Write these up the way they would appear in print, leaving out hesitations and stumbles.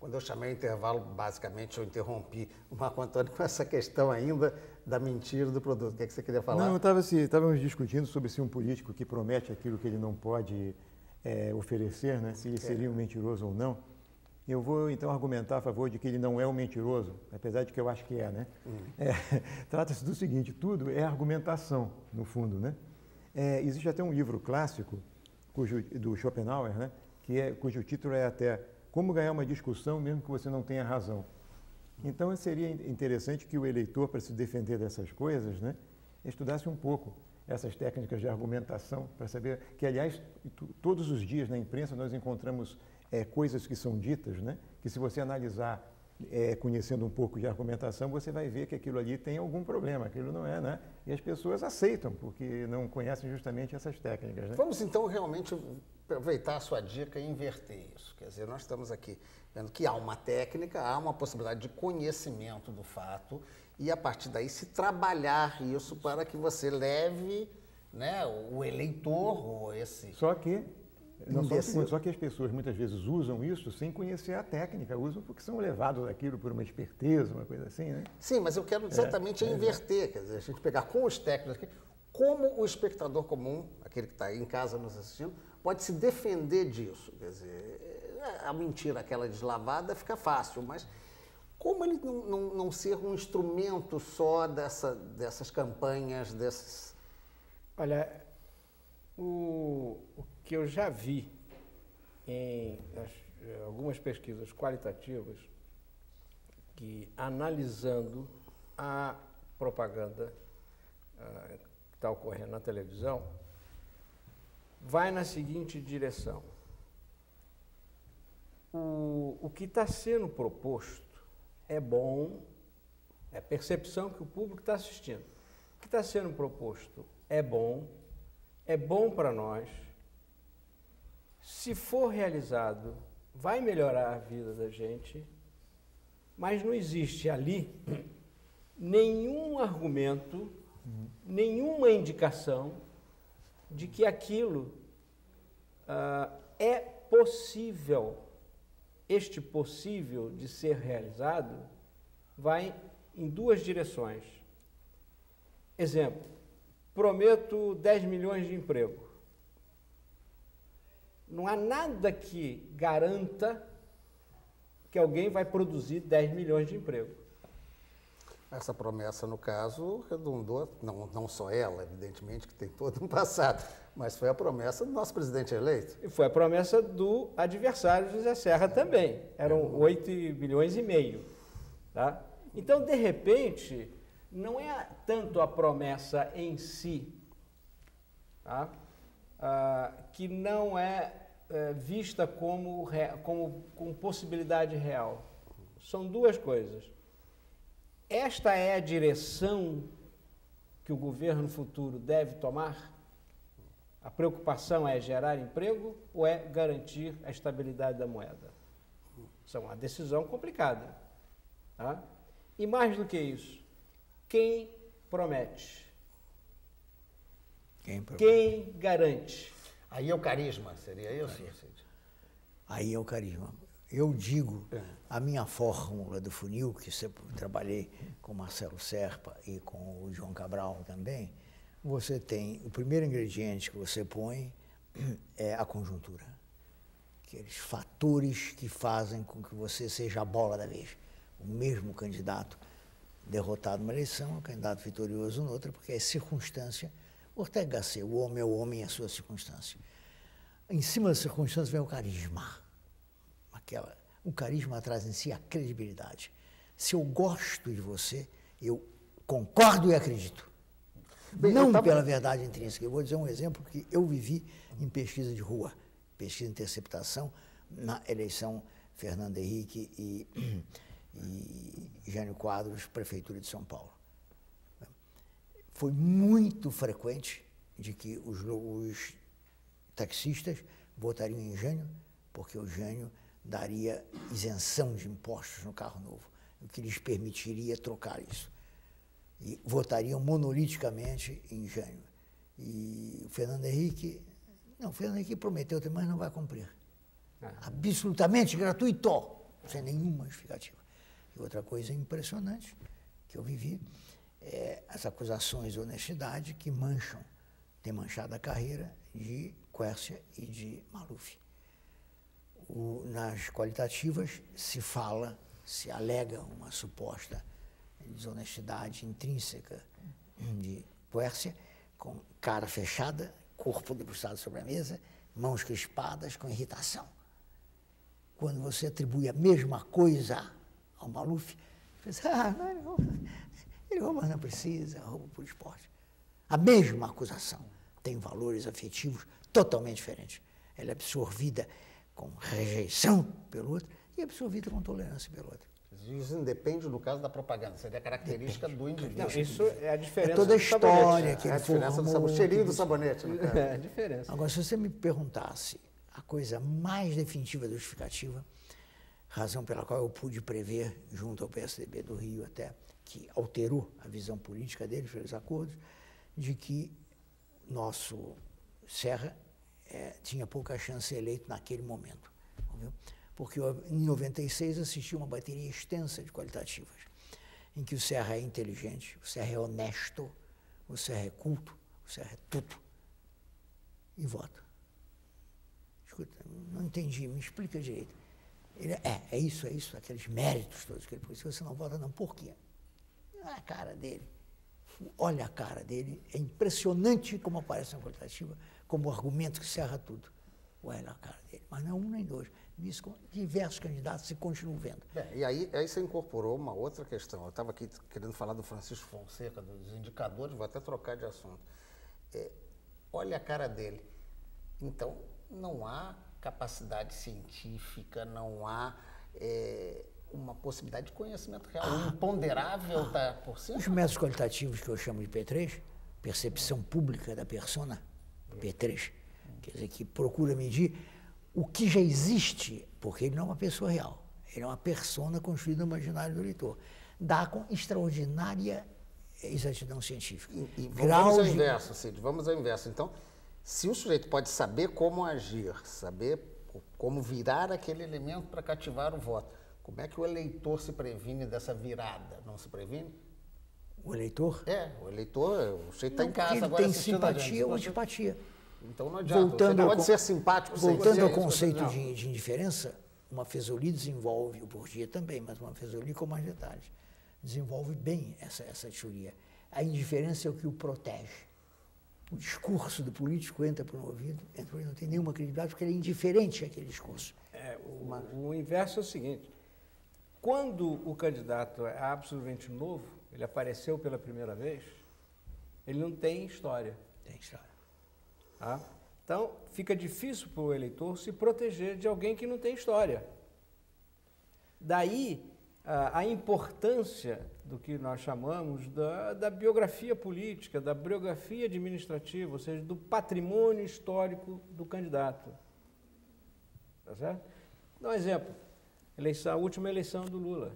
Quando eu chamei o intervalo, basicamente eu interrompi o Marco Antônio com essa questão ainda da mentira do produto. O que é que você queria falar? Não, estávamos discutindo sobre se um político que promete aquilo que ele não pode oferecer, né, se ele seria um mentiroso ou não. Eu vou, então, argumentar a favor de que ele não é um mentiroso, apesar de que eu acho que é, né? Trata-se do seguinte, tudo é argumentação, no fundo, né? Existe até um livro clássico, do Schopenhauer, né, cujo título é até Como Ganhar uma Discussão Mesmo que Você Não Tenha Razão. Então, seria interessante que o eleitor, para se defender dessas coisas, né, estudasse um pouco essas técnicas de argumentação, para saber que, aliás, todos os dias na imprensa nós encontramos coisas que são ditas, né, que se você analisar conhecendo um pouco de argumentação, você vai ver que aquilo ali tem algum problema, aquilo não é, né? E as pessoas aceitam, porque não conhecem justamente essas técnicas, né? Vamos, então, realmente aproveitar a sua dica e inverter isso. Quer dizer, nós estamos aqui vendo que há uma técnica, há uma possibilidade de conhecimento do fato e, a partir daí, se trabalhar isso para que você leve, né, o eleitor ou esse... Só que as pessoas muitas vezes usam isso sem conhecer a técnica, usam porque são levados daquilo por uma esperteza, uma coisa assim, né? Sim, mas eu quero exatamente inverter, quer dizer, a gente pegar com os técnicos aqui, como o espectador comum, aquele que está em casa nos assistindo, pode se defender disso. Quer dizer, a mentira, aquela deslavada, fica fácil, mas como ele não ser um instrumento só dessas campanhas, desses... Olha, o que eu já vi em algumas pesquisas qualitativas, que analisando a propaganda que está ocorrendo na televisão, vai na seguinte direção. O que está sendo proposto é bom, é a percepção que o público está assistindo. O que está sendo proposto é bom para nós. Se for realizado, vai melhorar a vida da gente, mas não existe ali nenhum argumento, nenhuma indicação de que aquilo é possível. Este possível de ser realizado vai em duas direções. Exemplo, prometo 10 milhões de emprego. Não há nada que garanta que alguém vai produzir 10 milhões de emprego. Essa promessa, no caso, redundou, não só ela, evidentemente, que tem todo um passado, mas foi a promessa do nosso presidente eleito. E foi a promessa do adversário José Serra também. Eram 8 bilhões e meio. Tá? Então, de repente, não é tanto a promessa em si, tá? Que não é vista como possibilidade real. São duas coisas. Esta é a direção que o governo futuro deve tomar? A preocupação é gerar emprego ou é garantir a estabilidade da moeda? Isso é uma decisão complicada. Tá? E mais do que isso, quem promete? Quem garante? Aí é o carisma, seria isso? Aí é o carisma. Eu digo, a minha fórmula do funil, que sempre trabalhei com Marcelo Serpa e com o João Cabral também, você tem, o primeiro ingrediente que você põe é a conjuntura. Aqueles fatores que fazem com que você seja a bola da vez. O mesmo candidato derrotado numa eleição, o candidato vitorioso noutra, porque é circunstância. Ortega Gasset, o homem é o homem e a sua circunstância. Em cima da circunstância vem o carisma. O carisma traz em si a credibilidade. Se eu gosto de você, eu concordo e acredito. Bem, não pela verdade intrínseca. Eu vou dizer um exemplo que eu vivi em pesquisa de rua, pesquisa de interceptação, na eleição Fernando Henrique e Jânio Quadros, Prefeitura de São Paulo. Foi muito frequente de que os taxistas votariam em Jânio, porque o Jânio daria isenção de impostos no carro novo, o que lhes permitiria trocar isso. E votariam monoliticamente em Jânio. E o Fernando Henrique prometeu, mas não vai cumprir. Absolutamente gratuito. sem nenhuma justificativa. E outra coisa impressionante que eu vivi é as acusações de honestidade que têm manchado a carreira de Quércia e de Maluf. Nas qualitativas se alega uma suposta desonestidade intrínseca de Quércia, com cara fechada, corpo debruçado sobre a mesa, mãos crispadas, com irritação. Quando você atribui a mesma coisa ao Maluf, você pensa, ele rouba, não precisa, rouba por esporte. A mesma acusação tem valores afetivos totalmente diferentes. Ela é absorvida com rejeição pelo outro e absorvida com tolerância pelo outro. Isso independe, no caso da propaganda, seria a característica do indivíduo. Não, isso é a diferença. É toda a história que ele formou. O cheirinho do sabonete. É a diferença. Agora, se você me perguntasse a coisa mais definitiva da justificativa, razão pela qual eu pude prever, junto ao PSDB do Rio até, que alterou a visão política deles pelos acordos, de que nosso Serra tinha pouca chance de ser eleito naquele momento. Viu? Porque em 96 assisti uma bateria extensa de qualitativas, em que o Serra é inteligente, o Serra é honesto, o Serra é culto, o Serra é tudo. E vota. Escuta, não entendi, me explica direito. Ele é isso, aqueles méritos todos que ele pôs. Se você não vota, não, por quê? A cara dele. Olha a cara dele, é impressionante como aparece na qualitativa, como argumento que serra tudo. Olha a cara dele, mas não é um nem dois. Isso com diversos candidatos se continuam vendo. E aí você incorporou uma outra questão. Eu estava aqui querendo falar do Francisco Fonseca, dos indicadores, vou até trocar de assunto. Olha a cara dele. Então, não há capacidade científica, não há uma possibilidade de conhecimento real. O imponderável está por cima. Os métodos qualitativos que eu chamo de P3, percepção pública da persona, P3, quer dizer, que procura medir o que já existe, porque ele não é uma pessoa real, ele é uma persona construída no imaginário do leitor. Dá com extraordinária exatidão científica. Vamos ao inverso, Cid, vamos ao inverso. Então, se o sujeito pode saber como agir, saber como virar aquele elemento para cativar o voto, como é que o eleitor se previne dessa virada? Não se previne? O eleitor? O eleitor, o sujeito está em casa ele agora tem assistindo simpatia ou antipatia. Então não adianta, você não pode ser simpático sem Voltando ao ser conceito de indiferença, uma Fesoli desenvolve, o Bourdieu também, mas uma Fesoli com mais detalhes, desenvolve bem essa teoria. A indiferença é o que o protege. O discurso do político entra por um ouvido, não tem nenhuma credibilidade, porque ele é indiferente àquele discurso. O inverso é o seguinte, quando o candidato é absolutamente novo, ele apareceu pela primeira vez, ele não tem história. Tem história. Tá? Então, fica difícil para o eleitor se proteger de alguém que não tem história. Daí, a importância do que nós chamamos da biografia política, da biografia administrativa, ou seja, do patrimônio histórico do candidato. Tá certo? Dá um exemplo. A última eleição do Lula.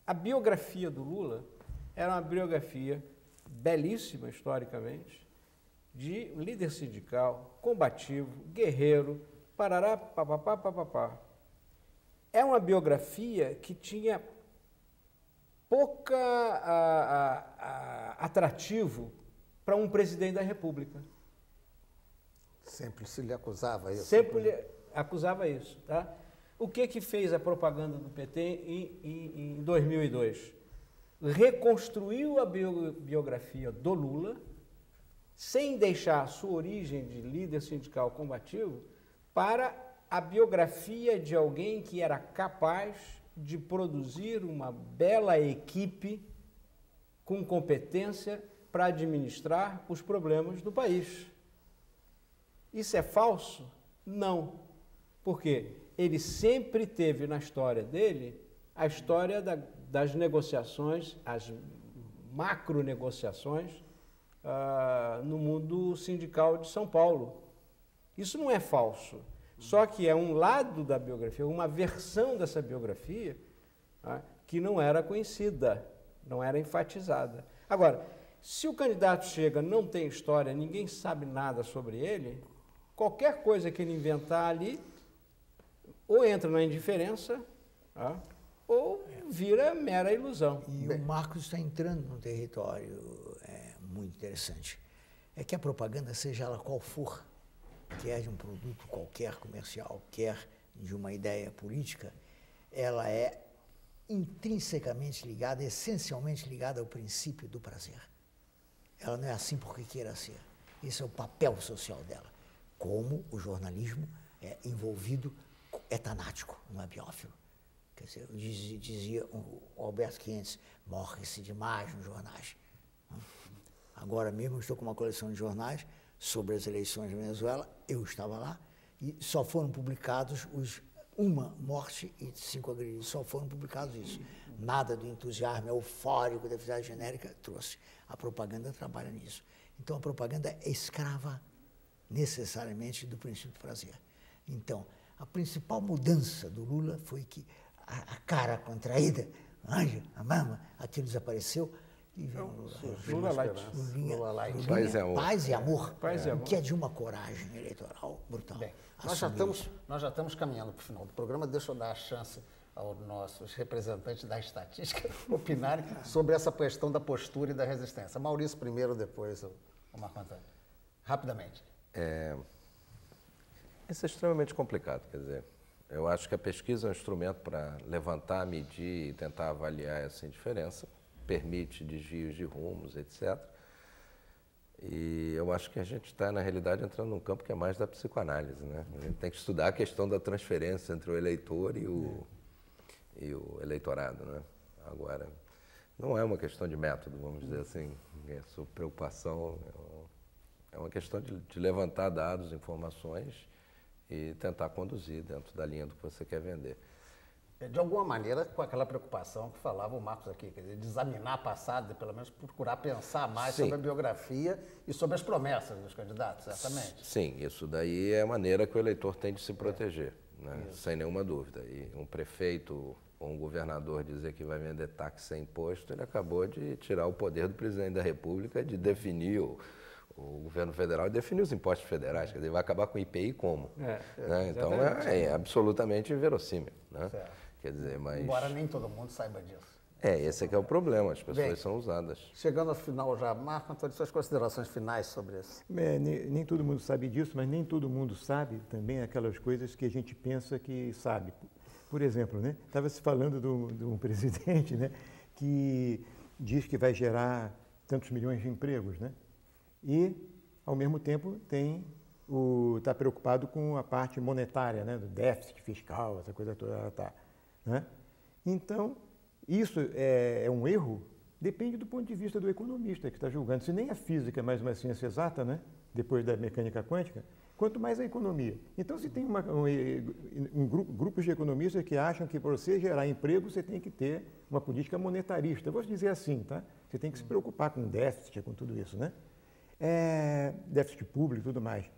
A biografia do Lula era uma biografia belíssima historicamente, de líder sindical, combativo, guerreiro, parará, papapá, papapá. É uma biografia que tinha pouca atrativo para um presidente da República. Sempre se lhe acusava isso. Sempre lhe acusava isso. Tá? O que fez a propaganda do PT em 2002? Reconstruiu a biografia do Lula, sem deixar a sua origem de líder sindical combativo, para a biografia de alguém que era capaz de produzir uma bela equipe com competência para administrar os problemas do país. Isso é falso? Não. Por quê? Ele sempre teve na história dele a história das negociações, as macronegociações no mundo sindical de São Paulo. Isso não é falso. Só que é um lado da biografia, uma versão dessa biografia que não era conhecida, não era enfatizada. Agora, se o candidato chega, não tem história, ninguém sabe nada sobre ele, qualquer coisa que ele inventar ali, ou entra na indiferença, ou vira mera ilusão. E o Marcos está entrando num território muito interessante. É que a propaganda, seja ela qual for, quer de um produto qualquer comercial, quer de uma ideia política, ela é intrinsecamente ligada, essencialmente ligada ao princípio do prazer. Ela não é assim porque queira ser. Esse é o papel social dela. Como o jornalismo é envolvido, é tanático, não é biófilo. Quer dizer, dizia o Alberto Kientz, morre-se demais nos jornais. Agora mesmo estou com uma coleção de jornais sobre as eleições da Venezuela, eu estava lá, e só foram publicados uma morte e 5 agredidos, só foram publicados isso. Nada do entusiasmo eufórico da atividade genérica trouxe. A propaganda trabalha nisso. Então a propaganda é escrava necessariamente do princípio do prazer. Então, a principal mudança do Lula foi que a cara contraída, a mama, aquilo desapareceu e veio Lula Light. Lula Light. Paz e amor. Paz e amor. Paz e amor. Que é de uma coragem eleitoral brutal. Bem, nós já estamos caminhando para o final do programa. Deixa eu dar a chance aos nossos representantes da estatística opinarem sobre essa questão da postura e da resistência. Maurício primeiro, depois o Marco Antônio. Rapidamente. Isso é extremamente complicado, quer dizer, eu acho que a pesquisa é um instrumento para levantar, medir e tentar avaliar essa indiferença, permite desvios de rumos, etc. E eu acho que a gente está, na realidade, entrando num campo que é mais da psicoanálise, né? A gente tem que estudar a questão da transferência entre o eleitor e o eleitorado, né? Agora, não é uma questão de método, vamos dizer assim, a sua preocupação é uma questão de levantar dados, informações e tentar conduzir dentro da linha do que você quer vender. De alguma maneira, com aquela preocupação que falava o Marcos aqui, quer dizer, de examinar passado e pelo menos procurar pensar mais sobre a biografia e sobre as promessas dos candidatos, certamente. Sim, isso daí é a maneira que o eleitor tem de se proteger, né? Sem nenhuma dúvida. E um prefeito ou um governador dizer que vai vender táxi sem imposto, ele acabou de tirar o poder do presidente da República de definir o governo federal e definir os impostos federais, quer dizer, vai acabar com o IPI como? Né? Então é absolutamente inverossímil, né? Quer dizer, mas... Embora nem todo mundo saiba disso. Esse é que é o problema, as pessoas são usadas. Chegando ao final já, Marco Antônio, suas considerações finais sobre isso. Nem todo mundo sabe disso, mas nem todo mundo sabe também aquelas coisas que a gente pensa que sabe. Por exemplo, né? Estava se falando de um presidente, né, que diz que vai gerar tantos milhões de empregos, né? E, ao mesmo tempo, está preocupado com a parte monetária, né, do déficit fiscal, essa coisa toda. Né? Então, isso é um erro? Depende do ponto de vista do economista que está julgando. Se nem a física é mais uma ciência exata, né, depois da mecânica quântica, quanto mais a economia. Então, se tem grupos de economistas que acham que para você gerar emprego, você tem que ter uma política monetarista. Eu vou dizer assim, tá? Você tem que se preocupar com déficit, com tudo isso, né? Déficit público e tudo mais.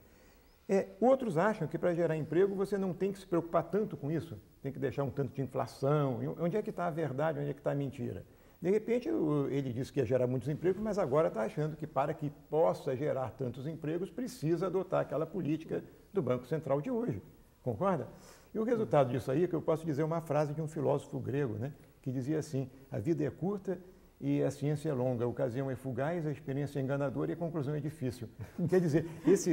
Outros acham que para gerar emprego você não tem que se preocupar tanto com isso, tem que deixar um tanto de inflação. Onde é que está a verdade, onde é que está a mentira? De repente ele disse que ia gerar muitos empregos, mas agora está achando que para que possa gerar tantos empregos precisa adotar aquela política do Banco Central de hoje. Concorda? E o resultado disso aí é que eu posso dizer uma frase de um filósofo grego, né, que dizia assim: a vida é curta e a ciência é longa, a ocasião é fugaz, a experiência é enganadora e a conclusão é difícil. Quer dizer, isso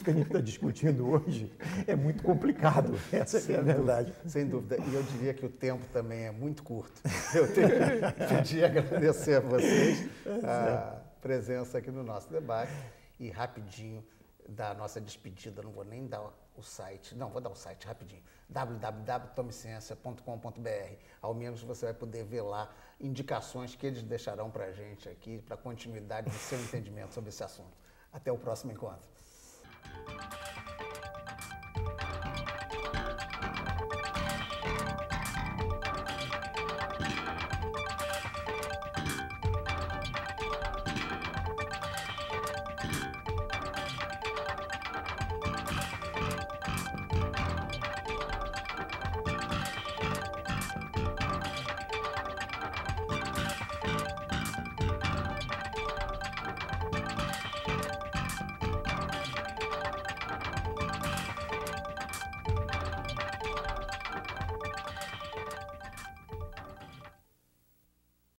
que a gente está discutindo hoje é muito complicado, essa é a verdade. Sem dúvida, e eu diria que o tempo também é muito curto. Eu tenho que pedir agradecer a vocês a presença aqui no nosso debate e rapidinho da nossa despedida, não vou nem dar o site, não, vou dar o site rapidinho, www.tomeciencia.com.br. Ao menos você vai poder ver lá indicações que eles deixarão para a gente aqui, para a continuidade do seu entendimento sobre esse assunto. Até o próximo encontro.